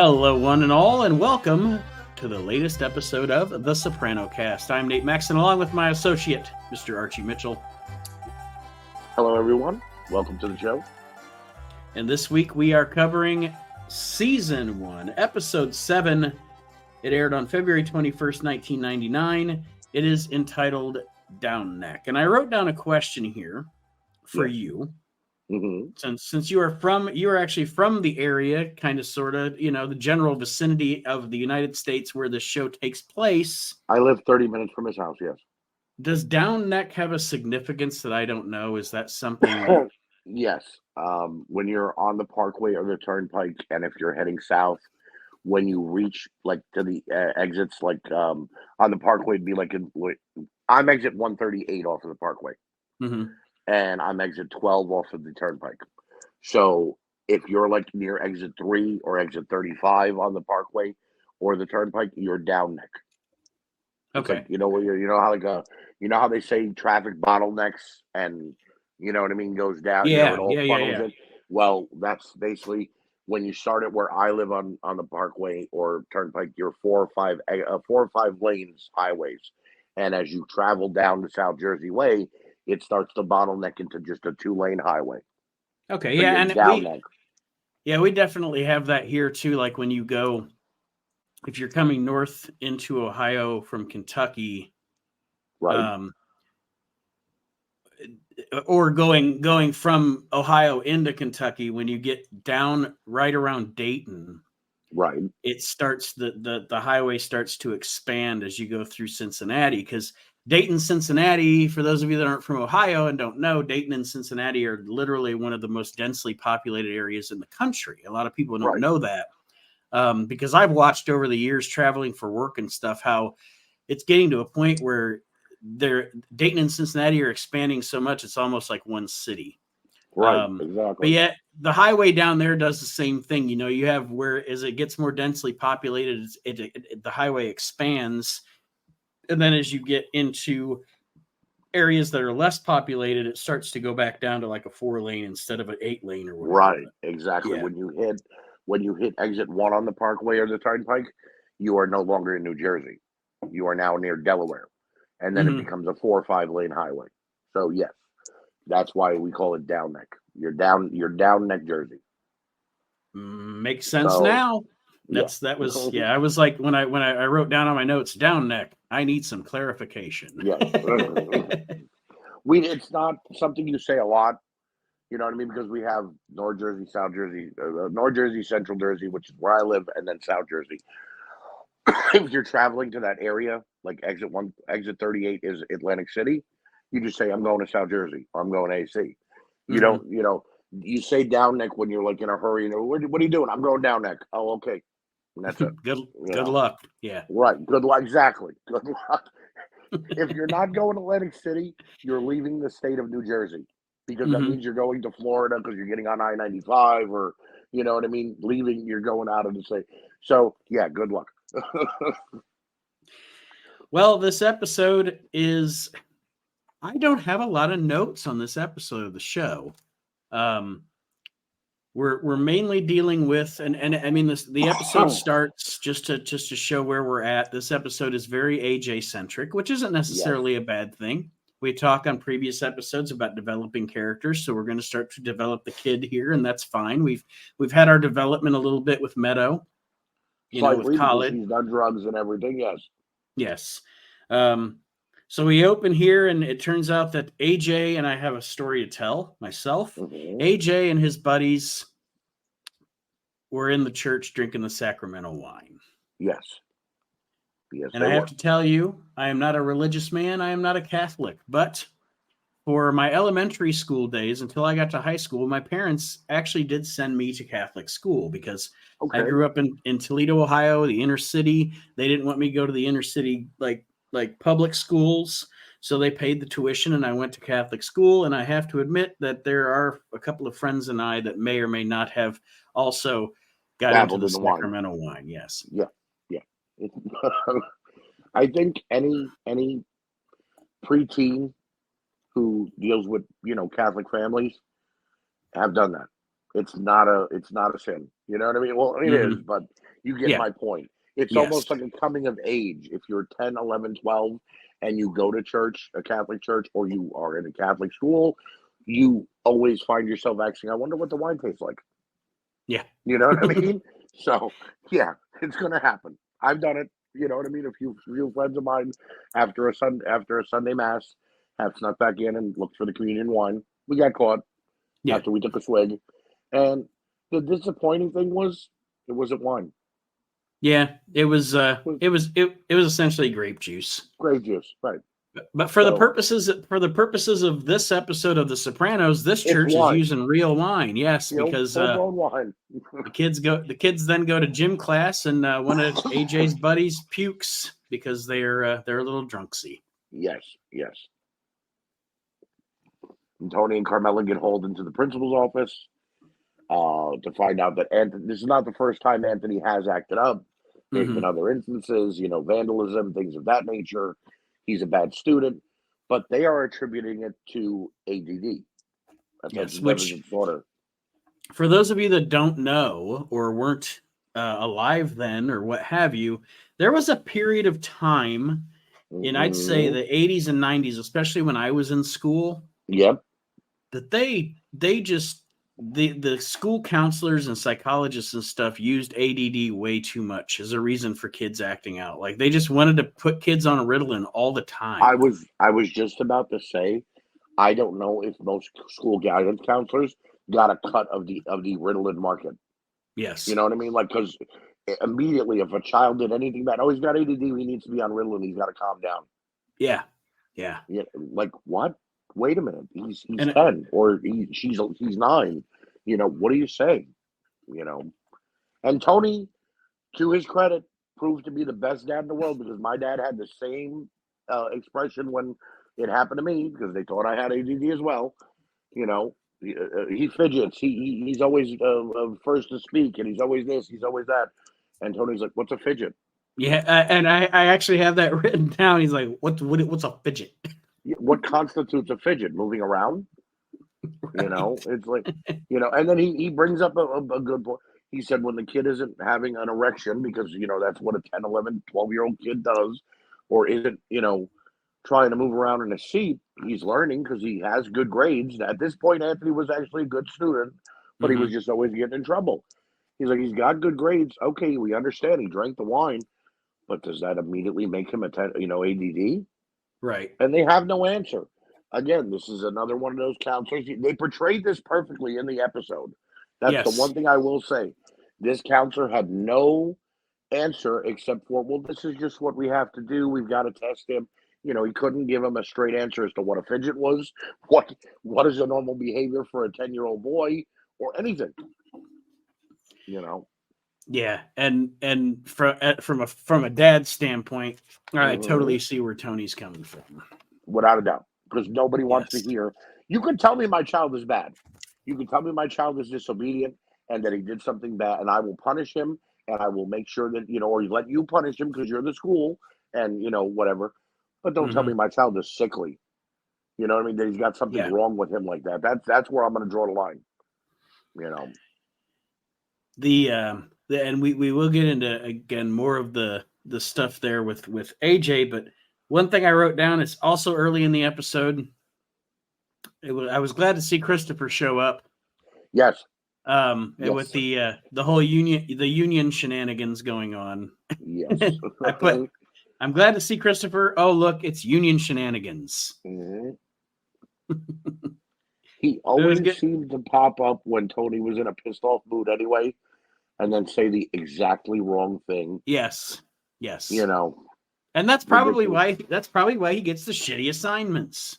Hello, one and all, and welcome to the latest episode of the SopranoCast. I'm Nate Maxon, along with my associate, Mr. Archie Mitchell. Hello, everyone. Welcome to the show. And this week we are covering Season 1, Episode 7. It aired on February 21st, 1999. It is entitled Down Neck. And I wrote down a question here for you. Mm-hmm. Since you are actually from the area, kind of, sort of, the general vicinity of the United States where this show takes place. I live 30 minutes from his house, yes. Does Down Neck have a significance that I don't know? Is that something? Yes. When you're on the Parkway or the Turnpike, and if you're heading south, when you reach to the exits, on the Parkway, it'd be I'm exit 138 off of the Parkway. Mm-hmm. And I'm exit 12 off of the Turnpike. So if you're near exit 3 or exit 35 on the Parkway or the Turnpike, you're Down Neck. Okay. How how they say traffic bottlenecks and goes down. Yeah, It all funnels yeah. in. Well, that's basically when you start at where I live on the Parkway or Turnpike. You're 4 or 5 lanes highways, and as you travel down the South Jersey Way, it starts to bottleneck into just a 2-lane highway. Okay, so yeah, and Down Neck. we definitely have that here too. Like when you go, if you're coming north into Ohio from Kentucky, Right. Or going from Ohio into Kentucky, when you get down right around Dayton, Right. it starts the highway starts to expand as you go through Cincinnati, because Dayton, Cincinnati, for those of you that aren't from Ohio and don't know, Dayton and Cincinnati are literally one of the most densely populated areas in the country. A lot of people don't know that, because I've watched over the years traveling for work and stuff, how it's getting to a point where Dayton and Cincinnati are expanding so much, it's almost like one city. Right, exactly. But yet the highway down there does the same thing. You have, where as it gets more densely populated, the highway expands. And then as you get into areas that are less populated, it starts to go back down to like a 4-lane instead of an 8-lane or whatever. Right, exactly. Yeah. When you hit exit 1 on the Parkway or the Turnpike, you are no longer in New Jersey. You are now near Delaware. And then it becomes a 4 or 5-lane highway. So yes, that's why we call it Down Neck. You're down Neck, Jersey. Makes sense now. I was like, when I wrote down on my notes Down Neck, I need some clarification. Yeah. It's not something you say a lot, you know what I mean? Because we have North Jersey, South Jersey, North Jersey, Central Jersey, which is where I live, and then South Jersey. If you're traveling to that area, like exit 38 is Atlantic City, you just say, I'm going to South Jersey, or I'm going to AC. You don't, you say Down Neck when you're in a hurry. What are you doing? I'm going Down Neck. Oh, okay. And that's it. Good luck. Yeah. Right. Good luck. Exactly. Good luck. If you're not going to Atlantic City, you're leaving the state of New Jersey, because that means you're going to Florida, because you're getting on I-95, or, you know what I mean? You're going out of the state. So, yeah, good luck. Well, this episode is, I don't have a lot of notes on this episode of the show. We're mainly dealing with, and I mean, the episode starts just to show where we're at. This episode is very AJ centric, which isn't necessarily a bad thing. We talk on previous episodes about developing characters, so we're going to start to develop the kid here, and that's fine. We've had our development a little bit with Meadow, with college. He's done drugs and everything. Yes. So we open here, and it turns out that AJ, and I have a story to tell myself. AJ and his buddies were in the church drinking the sacramental wine. Yes. And I have to tell you, I am not a religious man. I am not a Catholic. But for my elementary school days, until I got to high school, my parents actually did send me to Catholic school, because I grew up in Toledo, Ohio, the inner city. They didn't want me to go to the inner city like public schools, so they paid the tuition, and I went to Catholic school. And I have to admit that there are a couple of friends and I that may or may not have also got into the sacramental wine. Yes. Yeah. I think any preteen who deals with Catholic families have done that. It's not a sin. You know what I mean? Well, it is, but you get my point. It's almost like a coming of age. If you're 10, 11, 12, and you go to church, a Catholic church, or you are in a Catholic school, you always find yourself asking, I wonder what the wine tastes like. Yeah. You know what I mean? So, yeah, it's going to happen. I've done it. You know what I mean? A few friends of mine, after a Sunday mass, have snuck back in and looked for the communion wine. We got caught after we took a swig. And the disappointing thing was it wasn't wine. Yeah, it was essentially grape juice. Grape juice, right. But for the purposes of this episode of The Sopranos, this church is using real wine. Yes, because wine. the kids then go to gym class, and one of AJ's buddies pukes because they're a little drunksy. Yes. And Tony and Carmela get hauled into the principal's office to find out that this is not the first time Anthony has acted up. There's been other instances, vandalism, things of that nature. He's a bad student, but they are attributing it to ADD. Yes, which, for those of you that don't know or weren't alive then or what have you, there was a period of time in, I'd say, the 80s and 90s, especially when I was in school. Yep. That the school counselors and psychologists and stuff used ADD way too much as a reason for kids acting out. Like they just wanted to put kids on Ritalin all the time. I was just about to say, I don't know if most school guidance counselors got a cut of the Ritalin market. Yes. You know what I mean? Like, because immediately if a child did anything bad, he's got ADD, he needs to be on Ritalin, he's got to calm down. Yeah. Like what? Wait a minute. He's 10 or he's 9. What do you say? And Tony, to his credit, proved to be the best dad in the world, because my dad had the same expression when it happened to me, because they thought I had ADD as well. He fidgets. He's always first to speak, and he's always this, he's always that. And Tony's like, "What's a fidget?" Yeah, and I actually have that written down. He's like, "What's a fidget?" What constitutes a fidget? Moving around? Right. It's like, and then he brings up a good point. He said when the kid isn't having an erection, because, that's what a 10, 11, 12-year-old kid does, or isn't, trying to move around in a seat, he's learning because he has good grades. At this point, Anthony was actually a good student, but he was just always getting in trouble. He's like, he's got good grades. Okay, we understand. He drank the wine, but does that immediately make him ADD? Right. And they have no answer. Again, this is another one of those counselors. They portrayed this perfectly in the episode. That's the one thing I will say. This counselor had no answer except for, well, this is just what we have to do. We've got to test him. He couldn't give him a straight answer as to what a fidget was, what is a normal behavior for a 10-year-old boy, or anything. Yeah, and from a dad's standpoint, I totally see where Tony's coming from. Without a doubt, because nobody wants to hear. You can tell me my child is bad. You can tell me my child is disobedient and that he did something bad, and I will punish him, and I will make sure that or let you punish him because you're the school, and whatever. But don't tell me my child is sickly. You know what I mean? That he's got something wrong with him like that. That's where I'm going to draw the line. And we will get into again more of the stuff there with AJ, but one thing I wrote down is also early in the episode. I was glad to see Christopher show up. Yes. Yes. With the whole union shenanigans going on. Yes. I'm glad to see Christopher. Oh, look, it's union shenanigans. He always seemed to pop up when Tony was in a pissed off mood anyway, and then say the exactly wrong thing. Yes. And that's probably why he gets the shitty assignments.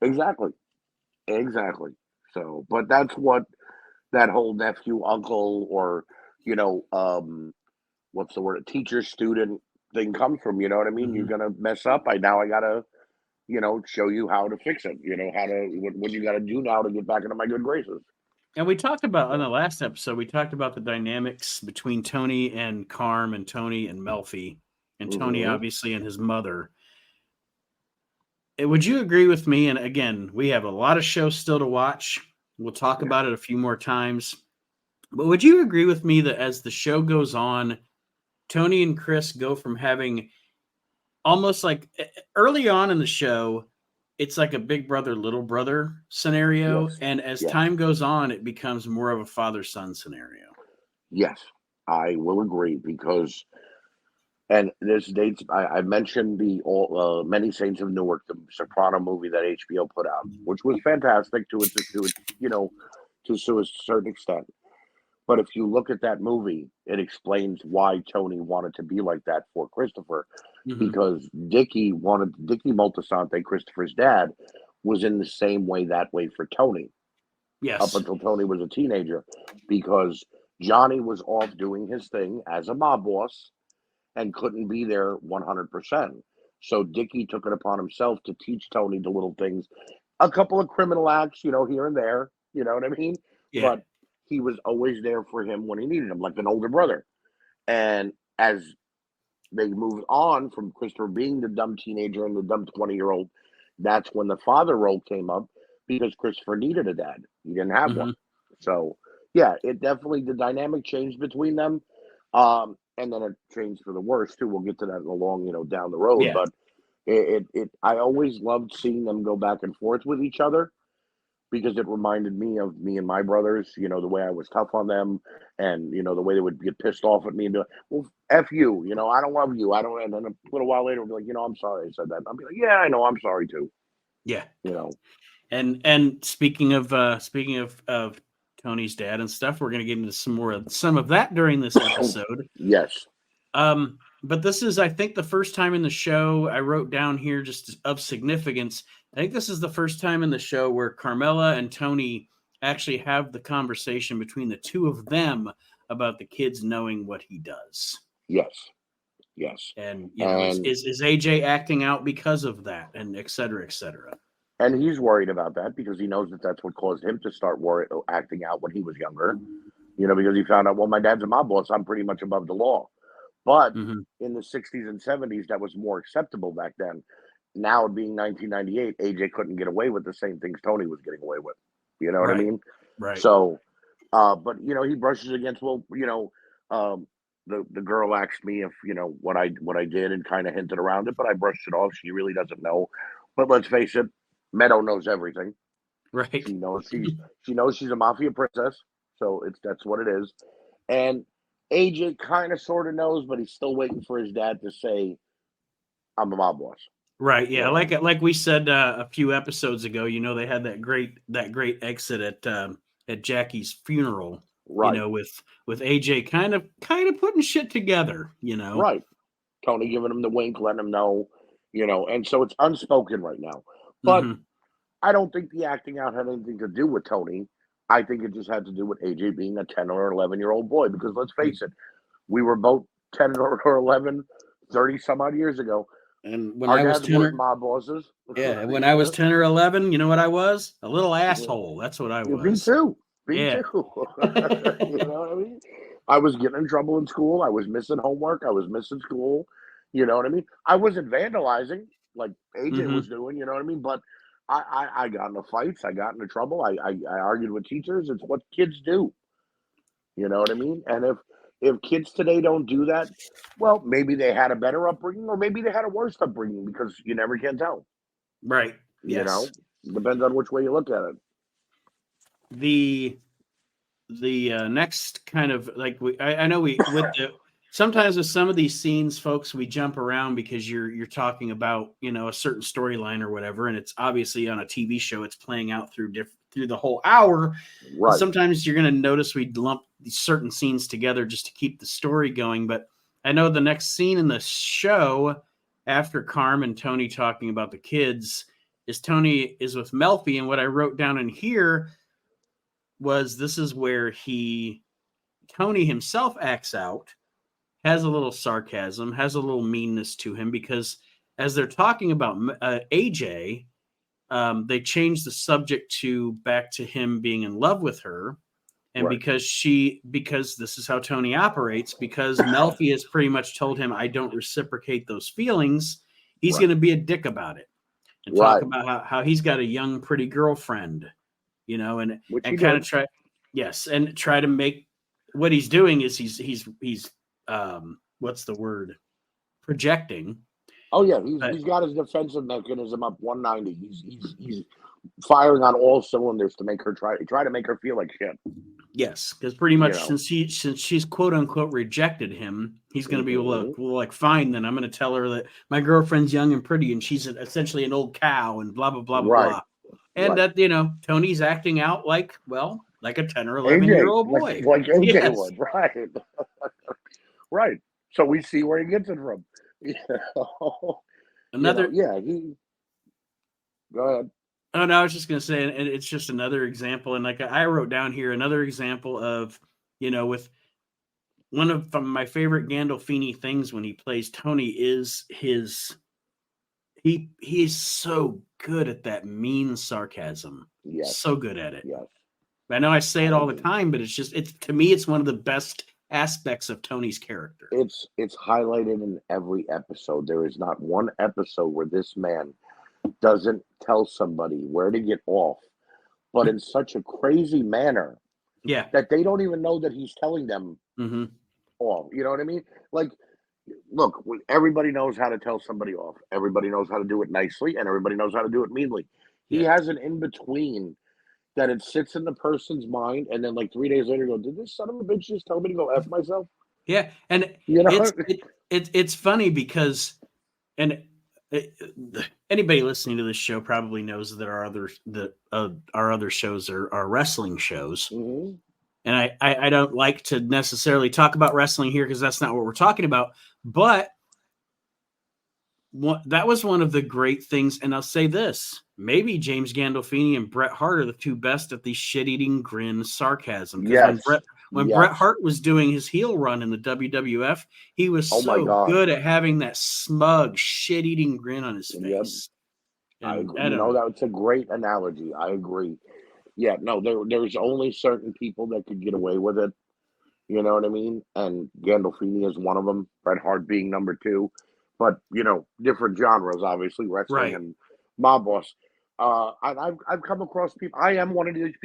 Exactly. So, but that's what that whole nephew, uncle, or what's the word, a teacher student thing comes from. You know what I mean? You're gonna mess up. I gotta show you how to fix it. What you gotta do now to get back into my good graces. And we talked about on the last episode, the dynamics between Tony and Carm, and Tony and Melfi, and Tony obviously and his mother. Would you agree with me? And again, we have a lot of shows still to watch. We'll talk about it a few more times. But would you agree with me that as the show goes on, Tony and Chris go from having almost like early on in the show, it's like a big brother, little brother scenario. Yes. And as time goes on, it becomes more of a father-son scenario. Yes, I will agree because, and this dates, I mentioned the Many Saints of Newark, the Soprano movie that HBO put out, which was fantastic to a certain extent. But if you look at that movie, it explains why Tony wanted to be like that for Christopher, because Dickie Moltisanti, Christopher's dad, was in the same way that way for Tony. Yes. Up until Tony was a teenager, because Johnny was off doing his thing as a mob boss and couldn't be there 100%. So Dickie took it upon himself to teach Tony the little things, a couple of criminal acts, here and there, you know what I mean? Yeah. But he was always there for him when he needed him, like an older brother. And as they moved on from Christopher being the dumb teenager and the dumb 20-year-old, that's when the father role came up, because Christopher needed a dad. He didn't have one. So, yeah, it definitely, the dynamic changed between them. And then it changed for the worse, too. We'll get to that down the road. Yeah. But I always loved seeing them go back and forth with each other, because it reminded me of me and my brothers, the way I was tough on them, and, the way they would get pissed off at me and be like, well, F you, I don't love you. I don't, and then a little while later, we'll be like, I'm sorry I said that. And I'll be like, yeah, I know, I'm sorry too. Yeah. And speaking of Tony's dad and stuff, we're going to get into some of that during this episode. Yes. But this is, I think, the first time in the show, I wrote down here just of significance. I think this is the first time in the show where Carmela and Tony actually have the conversation between the two of them about the kids knowing what he does. Yes. And, is AJ acting out because of that, and et cetera, et cetera. And he's worried about that because he knows that that's what caused him to start acting out when he was younger, because he found out, well, my dad's a mob boss, I'm pretty much above the law. But in the 60s and 70s, that was more acceptable back then. Now, being 1998, AJ couldn't get away with the same things Tony was getting away with. You know what I mean? Right. So, but, he brushes against, the girl asked me if, what I did, and kind of hinted around it, but I brushed it off. She really doesn't know. But let's face it, Meadow knows everything. Right. She knows she's a mafia princess. So that's what it is. And AJ kind of sort of knows, but he's still waiting for his dad to say, I'm a mob boss. Right. Yeah. Like we said a few episodes ago, they had that great exit at Jackie's funeral. Right. With AJ kind of putting shit together. Right. Tony giving him the wink, letting him know. And so it's unspoken right now. But I don't think the acting out had anything to do with Tony. I think it just had to do with AJ being a 10 or 11-year-old boy, because let's face it, we were both 10 or 11, 30 some odd years ago. And when I was 10 mob bosses. Yeah, when I was 10 or 11, you know what I was? A little asshole. That's what I was. Me too. You know what I mean? I was getting in trouble in school. I was missing homework. I was missing school. You know what I mean? I wasn't vandalizing like AJ was doing, you know what I mean? But I got into fights. I got into trouble. I argued with teachers. It's what kids do. You know what I mean? And if kids today don't do that, well, maybe they had a better upbringing, or maybe they had a worse upbringing, because you never can tell. Right. Yes. Depends on which way you look at it. The next kind of, like, I know sometimes with some of these scenes, folks, we jump around because you're talking about, a certain storyline or whatever, and it's obviously on a TV show, it's playing out through the whole hour. Right. Sometimes you're going to notice we lump these certain scenes together just to keep the story going. But I know the next scene in the show, after Carm and Tony talking about the kids, is Tony is with Melfi, and what I wrote down in here was this is where Tony himself acts out, has a little sarcasm, has a little meanness to him, because as they're talking about AJ, they changed the subject back to him being in love with her. And because this is how Tony operates, because Melfi has pretty much told him, I don't reciprocate those feelings, he's going to be a dick about it and talk about how he's got a young, pretty girlfriend, you know, and Which kind of try to make what he's doing is he's what's the word? Projecting. Oh yeah, he's got his defensive mechanism up 190. He's firing on all cylinders to make her try to make her feel like shit. Yes, because pretty much since she's quote unquote rejected him, he's going to be like fine. Then I'm going to tell her that my girlfriend's young and pretty, and she's essentially an old cow, and blah blah blah blah blah. And that Tony's acting out like a 10 or 11-year-old boy, like AJ would, right? Right. So we see where he gets it from. Another, Go ahead. Oh no, I was just going to say, and it's just another example. And like I wrote down here, another example of, with one of my favorite Gandolfini things when he plays Tony is he's so good at that mean sarcasm. Yes. So good at it. Yes. I know I say it all the time, but to me, it's one of the best aspects of Tony's character. It's highlighted in every episode. There is not one episode where this man doesn't tell somebody where to get off, but in such a crazy manner that they don't even know that he's telling them off. You know what I mean? Like, look, everybody knows how to tell somebody off. Everybody knows how to do it nicely, and everybody knows how to do it meanly. He has an in-between that it sits in the person's mind, and then like 3 days later go, did this son of a bitch just tell me to go F myself? Yeah, and it's funny because, anybody listening to this show probably knows that our other shows are wrestling shows, and I don't like to necessarily talk about wrestling here because that's not what we're talking about. But that was one of the great things, and I'll say this: maybe James Gandolfini and Bret Hart are the two best at the shit-eating grin sarcasm. Yes. When Bret Hart was doing his heel run in the WWF, he was so good at having that smug, shit-eating grin on his face. I agree. That's a great analogy. I agree. Yeah, no, there's only certain people that could get away with it. You know what I mean? And Gandolfini is one of them. Bret Hart being number 2. But, different genres, obviously, wrestling and mob boss. I've come across people. I am one of these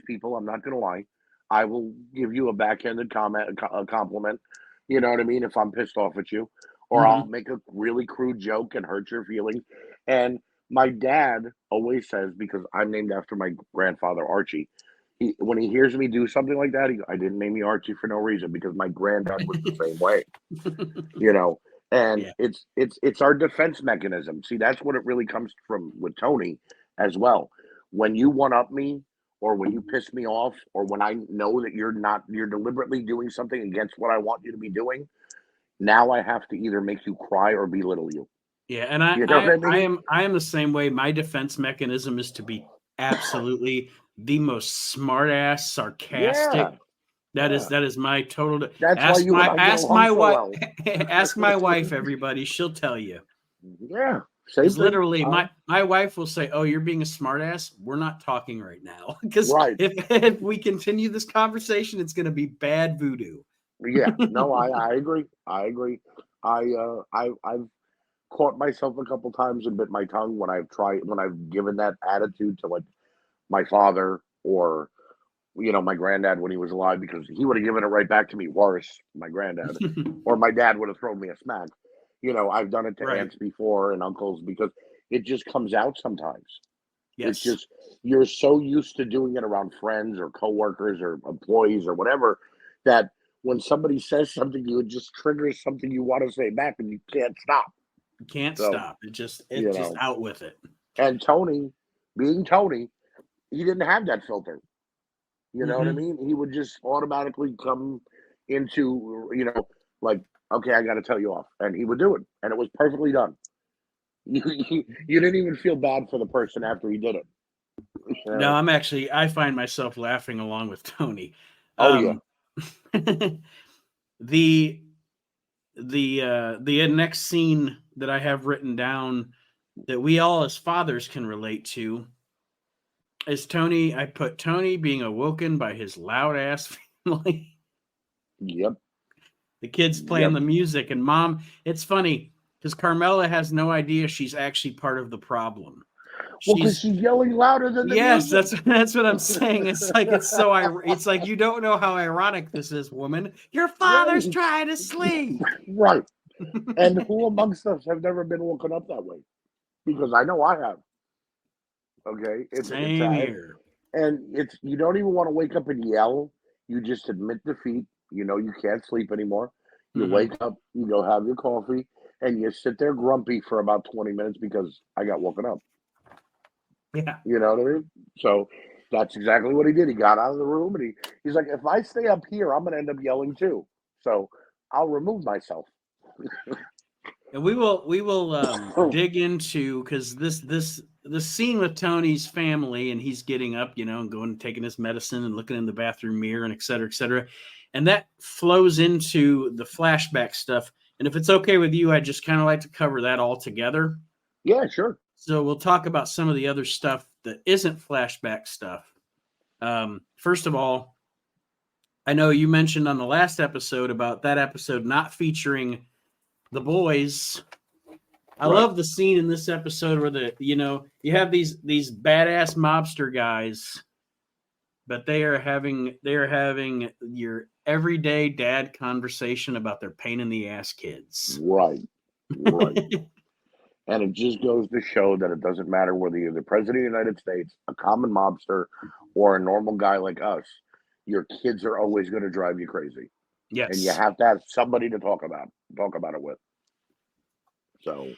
people. I'm not going to lie. I will give you a backhanded compliment. You know what I mean? If I'm pissed off at you, or I'll make a really crude joke and hurt your feelings. And my dad always says, because I'm named after my grandfather Archie, when he hears me do something like that, I didn't name me Archie for no reason, because my granddad was the same way. And it's our defense mechanism. See, that's what it really comes from with Tony as well. When you one-up me, or when you piss me off, or when I know that you're deliberately doing something against what I want you to be doing, now I have to either make you cry or belittle you. Yeah, and I am the same way. My defense mechanism is to be absolutely the most smart-ass, sarcastic. That is my total. That's ask my wife. Ask my wife, everybody. She'll tell you. Yeah. Literally, my wife will say, "Oh, you're being a smartass. We're not talking right now, because if we continue this conversation, it's going to be bad voodoo." Yeah, no, I agree. I've caught myself a couple times and bit my tongue when I've given that attitude to like my father or my granddad when he was alive, because he would have given it right back to me worse, my granddad, or my dad would have thrown me a smack. I've done it to aunts before and uncles, because it just comes out sometimes. Yes. It's just, you're so used to doing it around friends or coworkers or employees or whatever, that when somebody says something, you would just trigger something you want to say back, and you can't stop. You can't stop. It's just out with it. And Tony, being Tony, he didn't have that filter. You know what I mean? He would just automatically come into, like, okay, I got to tell you off. And he would do it. And it was perfectly done. You didn't even feel bad for the person after he did it. No, I find myself laughing along with Tony. Oh, yeah. The next scene that I have written down that we all as fathers can relate to is Tony. I put Tony being awoken by his loud ass family. Yep. The kids playing the music, and mom. It's funny because Carmela has no idea she's actually part of the problem. because she's yelling louder than the music. That's what I'm saying. It's like it's like you don't know how ironic this is, woman. Your father's trying to sleep. Right. And who amongst us have never been woken up that way? Because I know I have. Okay. Same here. And you don't even want to wake up and yell. You just admit defeat. You know you can't sleep anymore. You wake up, you go have your coffee, and you sit there grumpy for about 20 minutes because I got woken up. Yeah. You know what I mean? So that's exactly what he did. He got out of the room and he's like, if I stay up here, I'm gonna end up yelling too. So I'll remove myself. And we will dig into, because the scene with Tony's family, and he's getting up, and going and taking his medicine and looking in the bathroom mirror and et cetera, and that flows into the flashback stuff. And if it's okay with you, I'd just kind of like to cover that all together. Yeah, sure. So we'll talk about some of the other stuff that isn't flashback stuff. First of all, I know you mentioned on the last episode about that episode not featuring the boys. I love the scene in this episode where you have these badass mobster guys, but they are having your everyday dad conversation about their pain in the ass kids. Right. And it just goes to show that it doesn't matter whether you're the president of the United States, a common mobster, or a normal guy like us. Your kids are always going to drive you crazy. Yes. And you have to have somebody to talk about it with. So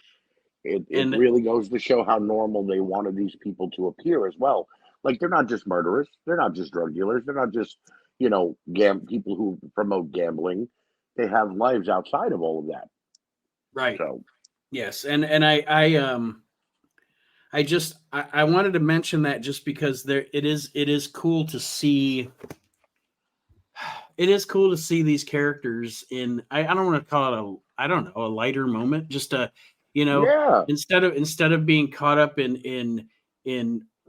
it really goes to show how normal they wanted these people to appear as well. Like, they're not just murderers. They're not just drug dealers. They're not just, people who promote gambling. They have lives outside of all of that. Right. So, yes. And I wanted to mention that just because it is cool to see. It is cool to see these characters in, I don't want to call it a lighter moment, just instead of being caught up in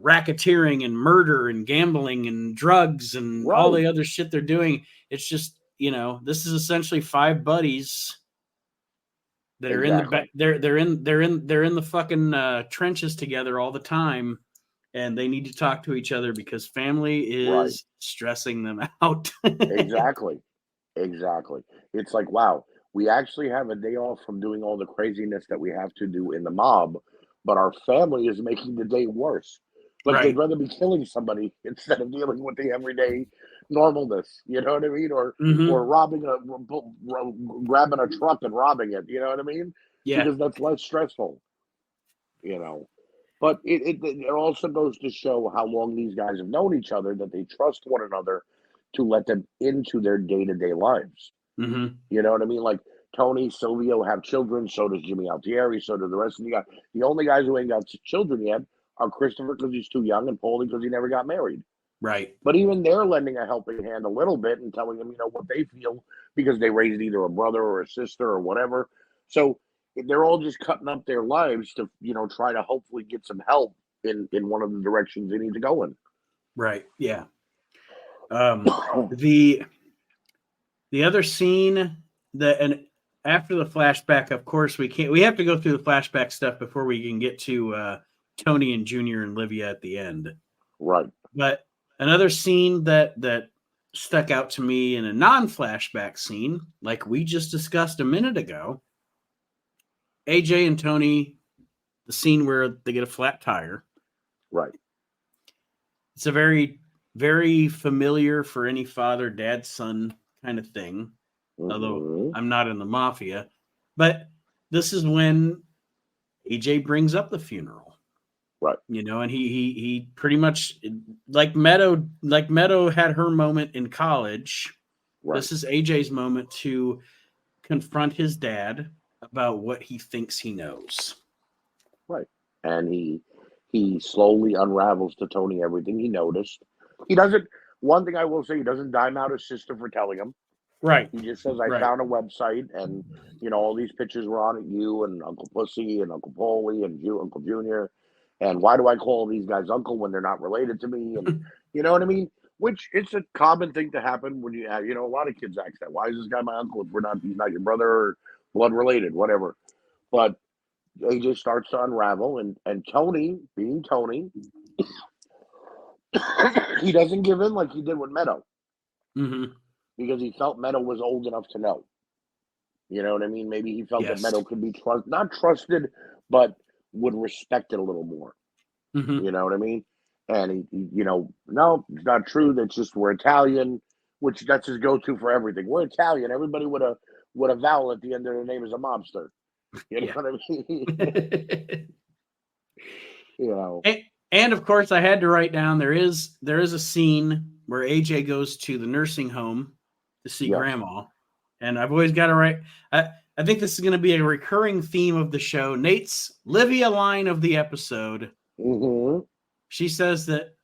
racketeering and murder and gambling and drugs and all the other shit they're doing. It's just, this is essentially five buddies that are in the back. They're in the fucking trenches together all the time, and they need to talk to each other because family is stressing them out. Exactly. It's like, wow, we actually have a day off from doing all the craziness that we have to do in the mob, but our family is making the day worse. Like, they'd rather be killing somebody instead of dealing with the everyday normalness. You know what I mean? Or grabbing a truck and robbing it. You know what I mean? Yeah. Because that's less stressful. But it also goes to show how long these guys have known each other, that they trust one another to let them into their day-to-day lives. Mm-hmm. You know what I mean? Like, Tony, Silvio have children, so does Jimmy Altieri, so do the rest of the guys. The only guys who ain't got children yet are Christopher because he's too young and Paulie because he never got married. Right. But even they're lending a helping hand a little bit and telling them, what they feel because they raised either a brother or a sister or whatever. So they're all just cutting up their lives to, try to hopefully get some help in one of the directions they need to go in. Right. Yeah. The other scene and after the flashback, of course, we have to go through the flashback stuff before we can get to Tony and Junior and Livia at the end. Right. But another scene that stuck out to me in a non-flashback scene, like we just discussed a minute ago, AJ and Tony, the scene where they get a flat tire. Right. It's a very, very familiar for any father, dad, son kind of thing. Mm-hmm. Although I'm not in the mafia. But this is when AJ brings up the funeral. Right. And he pretty much, like Meadow had her moment in college. Right. This is AJ's moment to confront his dad about what he thinks he knows. Right. And he slowly unravels to Tony everything he noticed. He doesn't, one thing I will say, he doesn't dime out his sister for telling him. Right. He just says, I found a website and, all these pictures were on it, you and Uncle Pussy and Uncle Paulie and Uncle Junior. And why do I call these guys uncle when they're not related to me? And you know what I mean? Which it's a common thing to happen when you have, a lot of kids ask that. Why is this guy my uncle if he's not your brother or blood related, whatever. But AJ starts to unravel, and Tony, being Tony, he doesn't give in like he did with Meadow. Mm-hmm. Because he felt Meadow was old enough to know. You know what I mean? Maybe he felt that Meadow could be not trusted, but would respect it a little more. Mm-hmm. You know what I mean? And he, no, it's not true. That's just we're Italian, which that's his go-to for everything. We're Italian. Everybody with a vowel at the end of their name is a mobster. You know what I mean? And of course, I had to write down there is a scene where AJ goes to the nursing home to see Grandma, and I've always got to write. I think this is going to be a recurring theme of the show. Nate's Livia line of the episode. Mm-hmm. She says that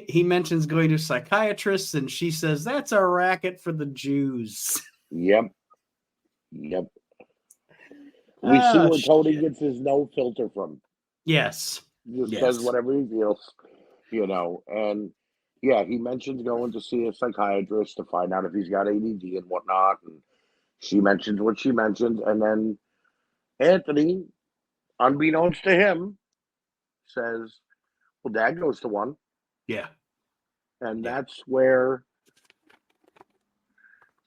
he mentions going to psychiatrists, and she says that's a racket for the Jews. Yep. We see where Tony gets his no filter from. Yes. Just says whatever he feels, and he mentions going to see a psychiatrist to find out if he's got ADD and whatnot, and she mentions what she mentions, and then Anthony, unbeknownst to him, says, well, Dad goes to one. Yeah. And that's where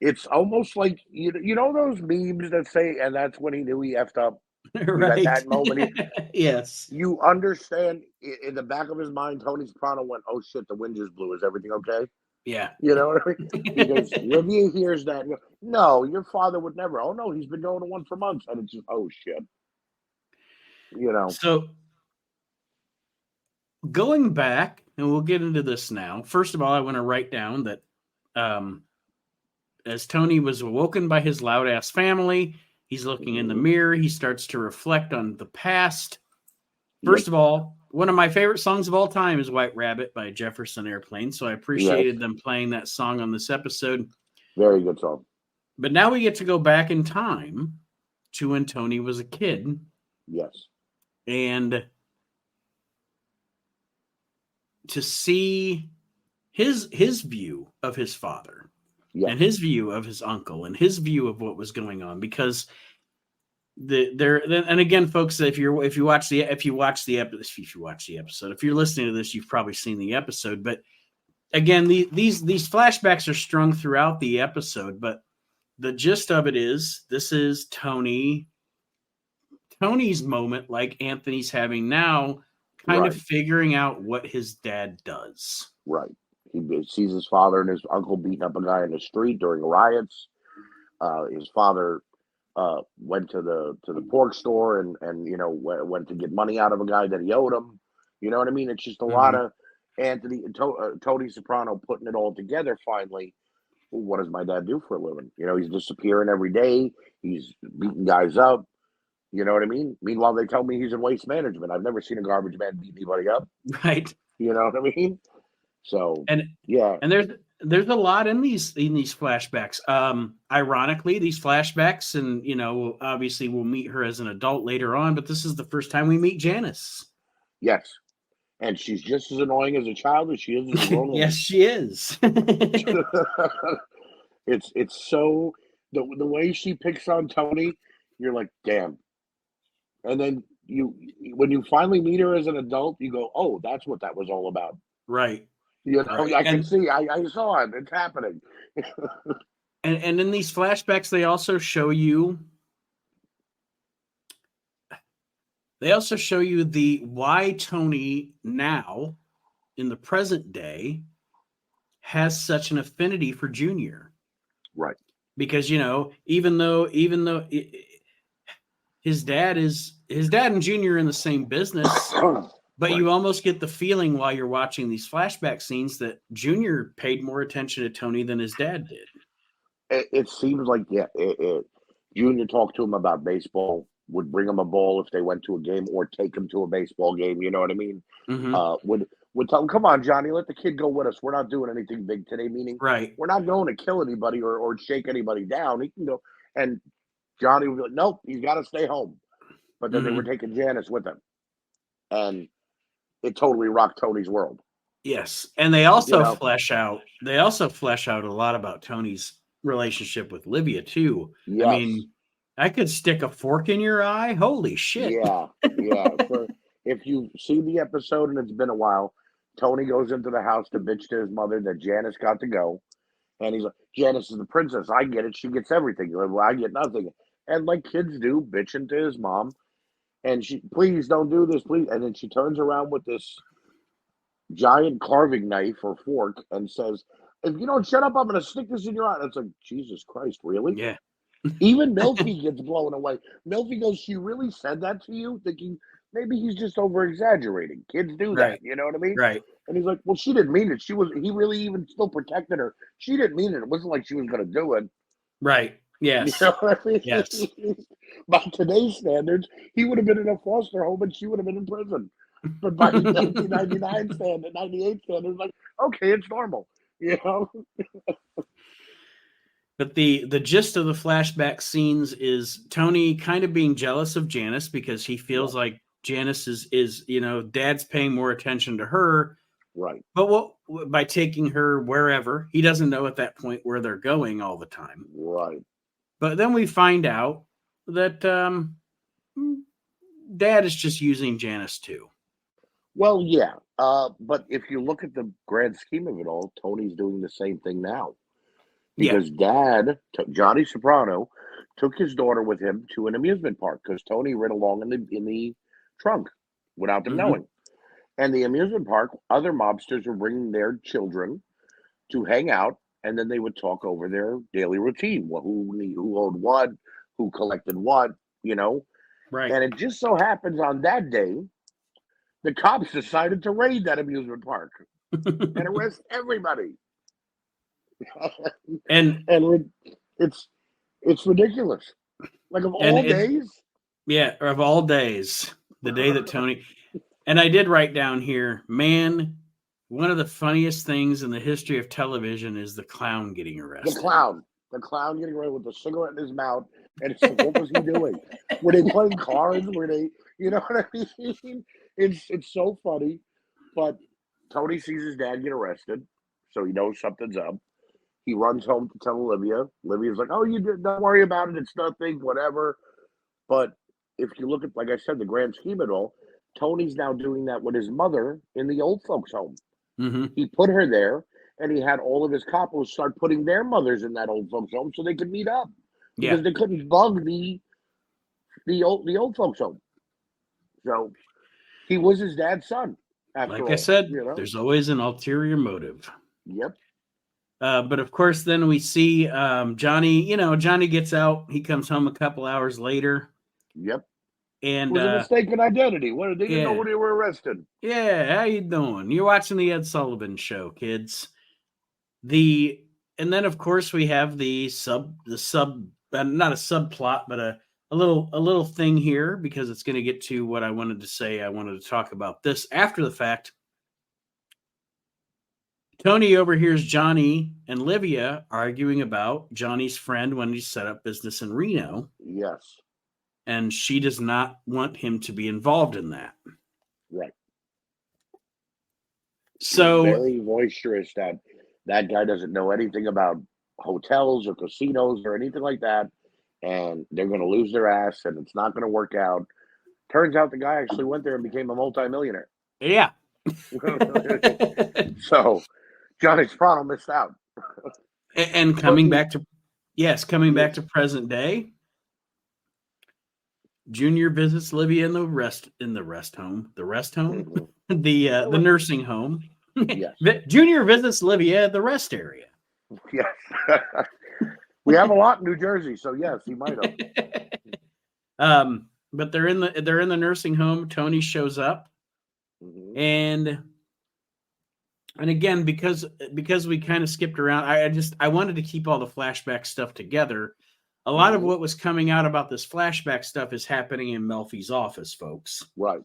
it's almost like, you know those memes that say, and that's when he knew he effed up? Right. That moment. Yes. You understand in the back of his mind, Tony Soprano went, oh shit, the wind just blew. Is everything okay? Yeah. You know what I mean? Because Livia hears that. And no, your father would never. Oh no, he's been going to one for months. And it's just, oh shit. So going back, and we'll get into this now. First of all, I want to write down that as Tony was awoken by his loud ass family, he's looking in the mirror. He starts to reflect on the past. First of all, one of my favorite songs of all time is White Rabbit by Jefferson Airplane. So I appreciated them playing that song on this episode. Very good song. But now we get to go back in time to when Tony was a kid. Yes. And to see his view of his father and his view of his uncle and his view of what was going on, because and again, folks, if you watch the episode, if you're listening to this, you've probably seen the episode. But again, these flashbacks are strung throughout the episode. But the gist of it is, this is Tony's moment, like Anthony's having now, kind of figuring out what his dad does. Right. He sees his father and his uncle beating up a guy in the street during riots. His father went to the pork store and went to get money out of a guy that he owed him. You know what I mean? It's just a lot of Anthony and Tony Soprano putting it all together finally. Well, what does my dad do for a living? He's disappearing every day. He's beating guys up. You know what I mean? Meanwhile, they tell me he's in waste management. I've never seen a garbage man beat anybody up. Right. You know what I mean? So and there's a lot in these flashbacks. Ironically, these flashbacks, and obviously we'll meet her as an adult later on, but this is the first time we meet Janice. Yes. And she's just as annoying as a child as she is as a grown woman. Yes, she is. It's so the way she picks on Tony, you're like, damn. And then when you finally meet her as an adult, you go, oh, that's what that was all about. Right. I can see. I saw it. It's happening. and in these flashbacks, they also show you the why Tony now, in the present day, has such an affinity for Junior. Right. Because even though his dad and Junior are in the same business. But you almost get the feeling while you're watching these flashback scenes that Junior paid more attention to Tony than his dad did. It seems like, Junior talked to him about baseball, would bring him a ball if they went to a game or take him to a baseball game. You know what I mean? Mm-hmm. Would tell him, come on, Johnny, let the kid go with us. We're not doing anything big today, meaning we're not going to kill anybody or shake anybody down. He can go. And Johnny would be like, nope, he's got to stay home. But then they were taking Janice with them. And it totally rocked Tony's world. Yes, and they also flesh out a lot about Tony's relationship with Livia too. Yes. I mean, I could stick a fork in your eye. Holy shit. Yeah, yeah. If you see the episode and it's been a while, Tony goes into the house to bitch to his mother that Janice got to go. And he's like, Janice is the princess. I get it. She gets everything. Like, well, I get nothing. And like kids do, bitching to his mom. And she, please don't do this, please. And then she turns around with this giant carving knife or fork and says, if you don't shut up, I'm going to stick this in your eye. And it's like, Jesus Christ, really? Yeah. Even Milky gets blown away. Milky goes, she really said that to you? Thinking maybe he's just over exaggerating. Kids do that. You know what I mean? Right. And he's like, well, she didn't mean it. He really even still protected her. She didn't mean it. It wasn't like she was going to do it. Right. Yes. You know what I mean? Yes. By today's standards, he would have been in a foster home and she would have been in prison. But by 1999 standard, 98 standards, like, okay, it's normal. You know? But the gist of the flashback scenes is Tony kind of being jealous of Janice because he feels like Janice is Dad's paying more attention to her. Right. But by taking her wherever, he doesn't know at that point where they're going all the time. Right. But then we find out that Dad is just using Janice too. Well, yeah. But if you look at the grand scheme of it all, Tony's doing the same thing now. Because Dad, Johnny Soprano, took his daughter with him to an amusement park because Tony ran along in the trunk without them knowing. And the amusement park, other mobsters were bringing their children to hang out, and then they would talk over their daily routine, who owed what, who collected what, Right. And it just so happens on that day, the cops decided to raid that amusement park and arrest everybody. and it's ridiculous. Like of all days. Yeah, of all days, the day that Tony and I did write down here, man, one of the funniest things in the history of television is the clown getting arrested. The clown getting arrested with the cigarette in his mouth. And it's like, what was he doing? Were they playing cards? Were they, you know what I mean? It's so funny. But Tony sees his dad get arrested, so he knows something's up. He runs home to tell Olivia. Olivia's like, oh, don't worry about it. It's nothing, whatever. But if you look at, like I said, the grand scheme of it all, Tony's now doing that with his mother in the old folks' home. He put her there, and he had all of his couples start putting their mothers in that old folks' home so they could meet up. Because they couldn't bug the old folks' home. So he was his dad's son. Like I said, there's always an ulterior motive. Yep. But of course, then we see Johnny. Johnny gets out. He comes home a couple hours later. Yep. And it was a mistaken identity. What they didn't know when they were arrested. Yeah, how you doing? You're watching the Ed Sullivan Show, kids. And then of course we have the sub not a subplot, but a little thing here because it's going to get to what I wanted to say. I wanted to talk about this after the fact. Tony overhears Johnny and Livia arguing about Johnny's friend when he set up business in Reno. Yes. And she does not want him to be involved in that. Right. So he's very boisterous that guy doesn't know anything about hotels or casinos or anything like that. And they're going to lose their ass and it's not going to work out. Turns out the guy actually went there and became a multimillionaire. Yeah. So Johnny Soprano missed out. And coming back to present day, Junior visits Livia in the rest home, the nursing home. Yes. Junior visits Livia at the rest area. Yes. We have a lot in New Jersey, so yes, he might have. But they're in the nursing home. Tony shows up, and again because we kind of skipped around. I wanted to keep all the flashback stuff together. A lot of what was coming out about this flashback stuff is happening in Melfi's office, folks. Right.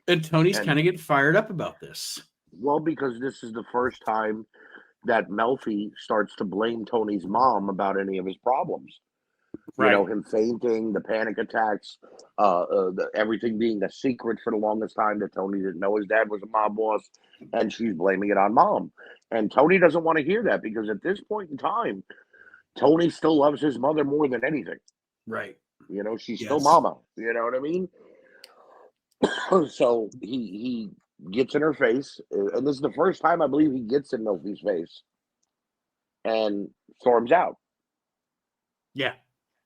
And Tony's kind of getting fired up about this. Well, because this is the first time that Melfi starts to blame Tony's mom about any of his problems. Right. Him fainting, the panic attacks, everything being a secret for the longest time that Tony didn't know his dad was a mob boss, and she's blaming it on mom. And Tony doesn't want to hear that because at this point in time, Tony still loves his mother more than anything. Right. You know, she's still Yes. mama. You know what I mean? So he gets in her face, and this is the first time I believe he gets in Milky's face, and storms out. Yeah.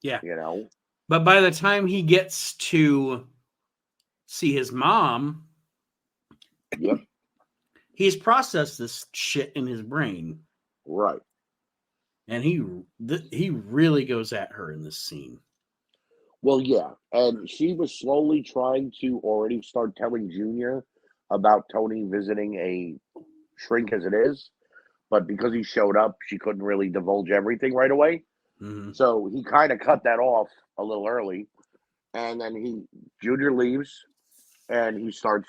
Yeah. You know, But by the time he gets to see his mom, yep, he's processed this shit in his brain, right. and he really goes at her in this scene. Well, yeah, and she was slowly trying to already start telling Junior about Tony visiting a shrink as it is, but because he showed up, she couldn't really divulge everything right away. Mm-hmm. So he kind of cut that off a little early, and then Junior leaves, and he starts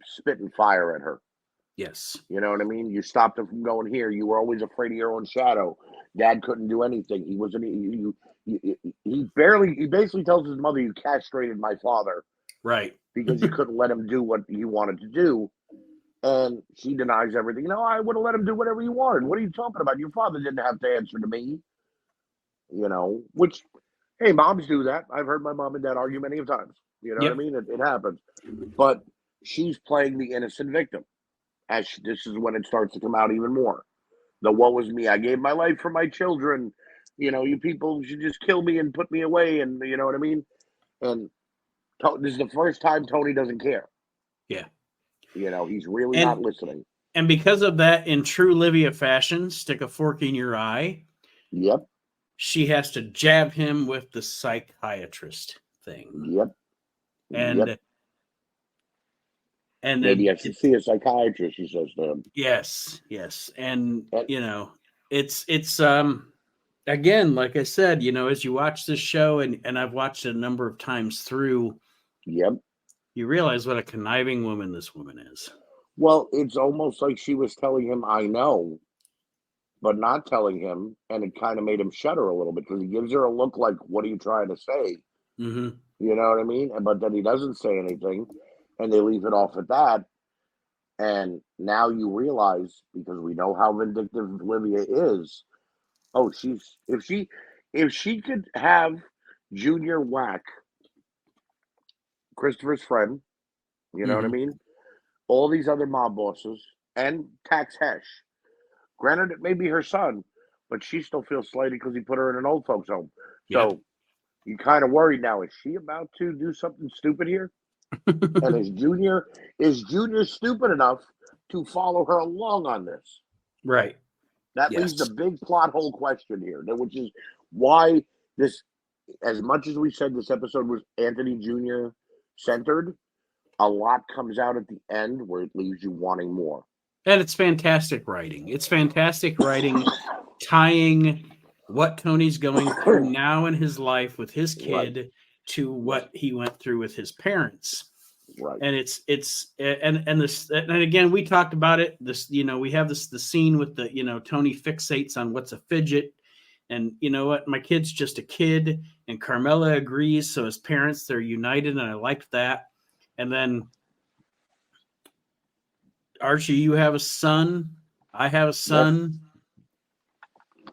spitting fire at her. Yes. You know what I mean? You stopped him from going here. You were always afraid of your own shadow. Dad couldn't do anything. He wasn't. He basically tells his mother, "You castrated my father," Right. because you couldn't let him do what he wanted to do. And she denies everything. No, I would have let him do whatever he wanted. What are you talking about? Your father didn't have to answer to me. You know, which, hey, moms do that. I've heard my mom and dad argue many times. You know what I mean? It happens. But she's playing the innocent victim. This is when it starts to come out even more. The woe was me. I gave my life for my children. You know, you people should just kill me and put me away. And you know what I mean? And this is the first time Tony doesn't care. Yeah. You know, he's really not listening. And because of that, in true Livia fashion, stick a fork in your eye. Yep. She has to jab him with the psychiatrist thing. Yep. And maybe I should see a psychiatrist, she says to him. Yes. And you know, it's again, like I said, you know, as you watch this show, and I've watched it a number of times through, yep, you realize what a conniving woman this woman is. Well, it's almost like she was telling him, I know, but not telling him, and it kind of made him shudder a little bit, because he gives her a look like, what are you trying to say? Mm-hmm. You know what I mean? But then he doesn't say anything, and they leave it off at that. And now you realize, because we know how vindictive Livia is, if she could have Junior whack Christopher's friend, you know what I mean? All these other mob bosses, and Tax Hesh. Granted, it may be her son, but she still feels slighted because he put her in an old folks home. So you kind of worried now. Is she about to do something stupid here? And is Junior stupid enough to follow her along on this? Right. That leaves the big plot hole question here, which is why this, as much as we said this episode was Anthony Jr. centered, a lot comes out at the end where it leaves you wanting more. And it's fantastic writing. It's fantastic writing, tying what Tony's going through now in his life with his kid to what he went through with his parents. Right. And and again, we talked about it. This, you know, we have the scene with the, you know, Tony fixates on what's a fidget, and you know what, my kid's just a kid, and Carmela agrees. So his parents, they're united, and I liked that. And then Archie, you have a son. I have a son.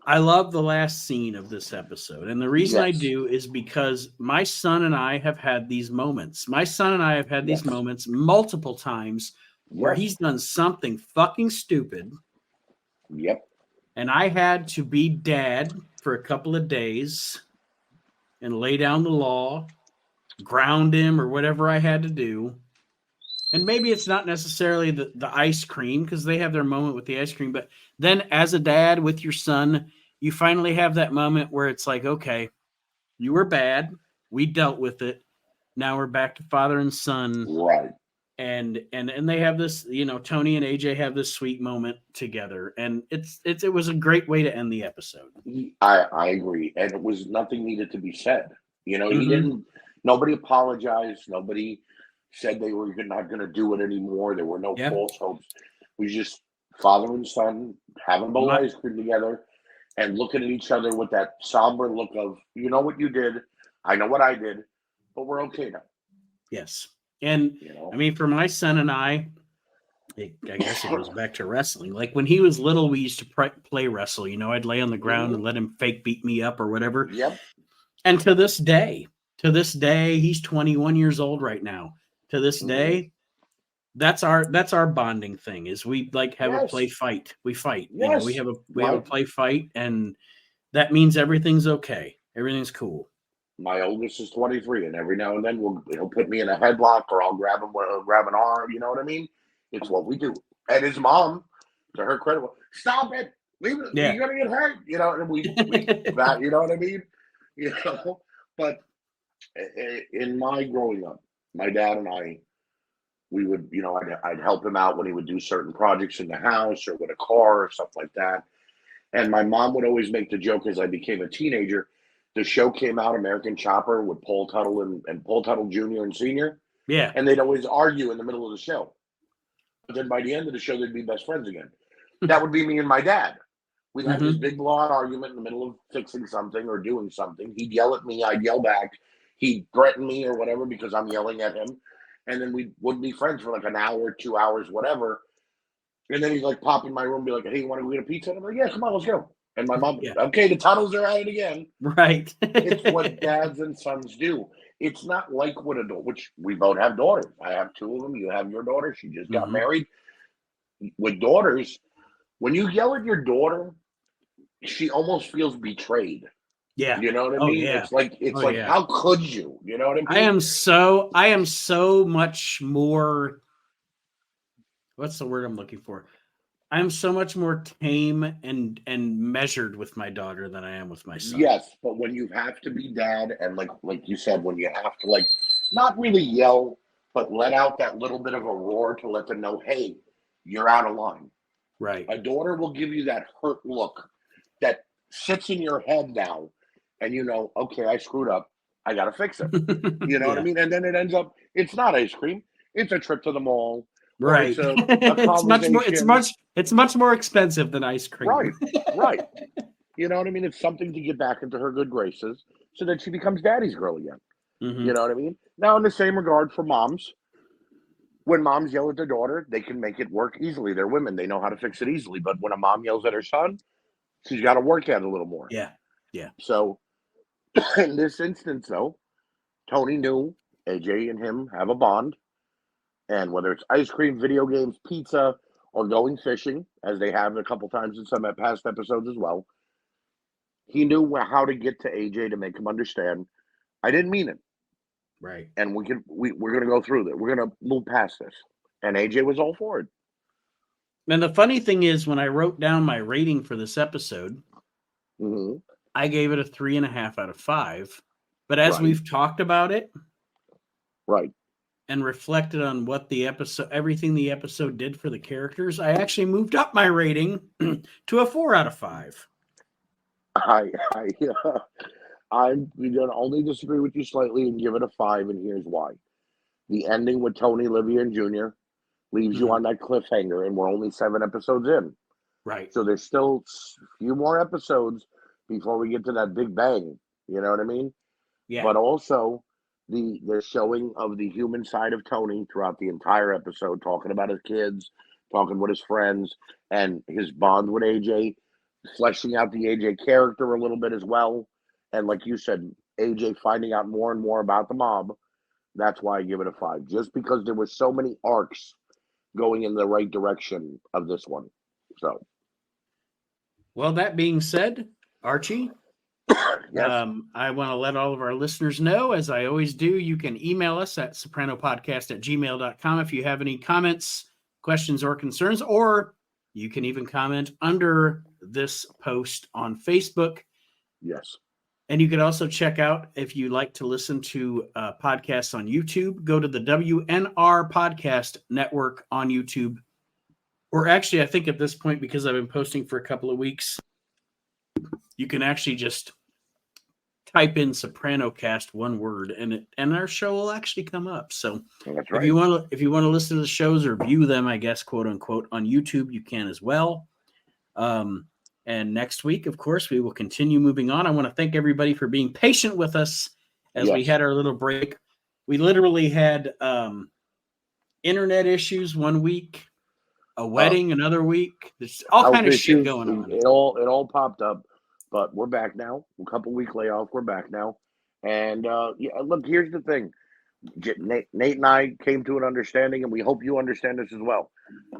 I love the last scene of this episode. And the reason I do is because my son and I have had these moments. My son and I have had these moments multiple times where he's done something fucking stupid. Yep. And I had to be dad for a couple of days and lay down the law, ground him, or whatever I had to do. And maybe it's not necessarily the ice cream, because they have their moment with the ice cream. But then as a dad with your son, you finally have that moment where it's like, okay, you were bad. We dealt with it. Now we're back to father and son. Right. And they have this, you know, Tony and AJ have this sweet moment together. And it was a great way to end the episode. I agree. And it was nothing needed to be said. You know, nobody apologized. Nobody said they were not going to do it anymore. There were no false hopes. We just father and son having a bowl of ice cream together and looking at each other with that somber look of, you know what you did, I know what I did, but we're okay now. Yes. And I mean, for my son and I, I guess it goes back to wrestling. Like when he was little, we used to play wrestle. I'd lay on the ground and let him fake beat me up or whatever. Yep. And to this day, he's 21 years old right now. To this day, that's our bonding thing. Is we like have a play fight. We fight. Yes. We have a play fight, and that means everything's okay. Everything's cool. My oldest is 23, and every now and then he'll put me in a headlock, or I'll grab an arm. You know what I mean? It's what we do. And his mom, to her credit, stop it, leave it. Yeah. You're gonna get hurt. And we that. You know what I mean? But in my growing up, my dad and I, we would, I'd help him out when he would do certain projects in the house or with a car or stuff like that. And my mom would always make the joke as I became a teenager. The show came out, American Chopper, with Paul Tuttle and Paul Tuttle Jr. and Sr. Yeah. And they'd always argue in the middle of the show. But then by the end of the show, they'd be best friends again. That would be me and my dad. We'd have this big blowout argument in the middle of fixing something or doing something. He'd yell at me. I'd yell back. He'd threaten me or whatever because I'm yelling at him. And then we wouldn't be friends for like an hour, 2 hours, whatever. And then he'd like pop in my room and be like, hey, you want to go get a pizza? And I'm like, yeah, come on, let's go. And my mom, okay, the tunnels are at it again. Right. It's what dads and sons do. It's not like what adult, which we both have daughters. I have two of them. You have your daughter. She just got married. With daughters, when you yell at your daughter, she almost feels betrayed. Yeah. You know what I mean? Yeah. It's like, how could you? You know what I mean? I am so much more, what's the word I'm looking for? I'm so much more tame and measured with my daughter than I am with my son. Yes, but when you have to be dad, and like you said, when you have to not really yell, but let out that little bit of a roar to let them know, hey, you're out of line. Right. A daughter will give you that hurt look that sits in your head now, and okay, I screwed up. I got to fix it. You know what I mean? And then it ends up, it's not ice cream. It's a trip to the mall. Right. It's much more expensive than ice cream. Right. You know what I mean? It's something to get back into her good graces so that she becomes daddy's girl again. You know what I mean? Now, in the same regard for moms, when moms yell at their daughter, they can make it work easily. They're women. They know how to fix it easily. But when a mom yells at her son, she's got to work at it a little more. Yeah. So in this instance, though, Tony knew AJ and him have a bond. And whether it's ice cream, video games, pizza, or going fishing, as they have a couple times in some past episodes as well, he knew how to get to AJ to make him understand, I didn't mean it. Right. And we're going to go through that. We're going to move past this. And AJ was all for it. And the funny thing is, when I wrote down my rating for this episode, I gave it a 3.5 out of 5. But as we've talked about it, and reflected on what everything the episode did for the characters, I actually moved up my rating to a 4 out of 5. I'm going to only disagree with you slightly and give it a 5, and here's why. The ending with Tony, Livia, and Junior leaves you on that cliffhanger, and we're only 7 episodes in. Right. So there's still a few more episodes before we get to that big bang. You know what I mean? Yeah. But also, the showing of the human side of Tony throughout the entire episode, talking about his kids, talking with his friends, and his bond with AJ, fleshing out the AJ character a little bit as well. And like you said, AJ finding out more and more about the mob. That's why I give it a 5. Just because there were so many arcs going in the right direction of this one. So. Well, that being said, Archie, yes. I want to let all of our listeners know, as I always do, you can email us at SopranoPodcast@gmail.com if you have any comments, questions, or concerns, or you can even comment under this post on Facebook. Yes. And you can also check out, if you like to listen to podcasts on YouTube, go to the WNR Podcast Network on YouTube. Or actually, I think at this point, because I've been posting for a couple of weeks, you can actually just type in SopranoCast, one word, and our show will actually come up. So that's right. If you want to listen to the shows or view them, I guess, quote unquote, on YouTube, you can as well. And next week, of course, we will continue moving on. I want to thank everybody for being patient with us as we had our little break. We literally had internet issues one week. a wedding another week. There's all kind of shit going on. It all popped up, but we're back now. A couple week layoff. We're back now. And look, here's the thing. Nate and I came to an understanding, and we hope you understand this as well.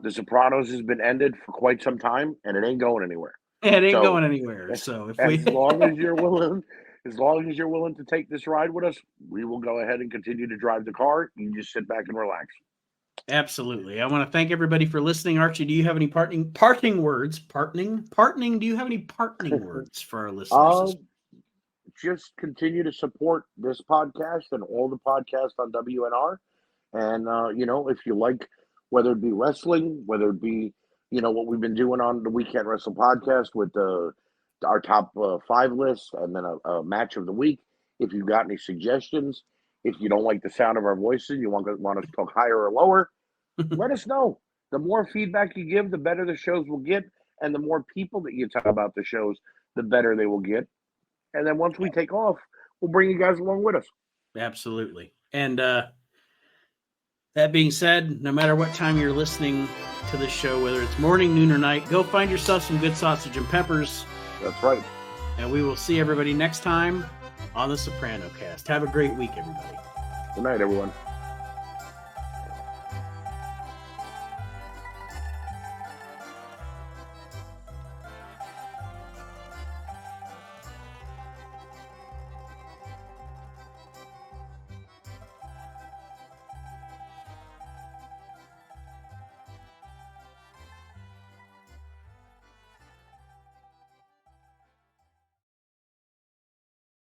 The Sopranos has been ended for quite some time, and it ain't going anywhere. It ain't going anywhere. So as long as you're willing to take this ride with us, we will go ahead and continue to drive the car. You just sit back and relax. Absolutely. I want to thank everybody for listening. Archie, do you have any parting words? Parting? Do you have any parting words for our listeners? Just continue to support this podcast and all the podcasts on WNR. And, if you like, whether it be wrestling, whether it be, what we've been doing on the Weekend Wrestle podcast with our top 5 lists and then a match of the week. If you've got any suggestions, if you don't like the sound of our voices, you want us to talk higher or lower, let us know. The more feedback you give, the better the shows will get. And the more people that you talk about the shows, the better they will get. And then once we take off, we'll bring you guys along with us. Absolutely. And that being said, no matter what time you're listening to this show, whether it's morning, noon, or night, go find yourself some good sausage and peppers. That's right. And we will see everybody next time on the SopranoCast. Have a great week, everybody. Good night, everyone.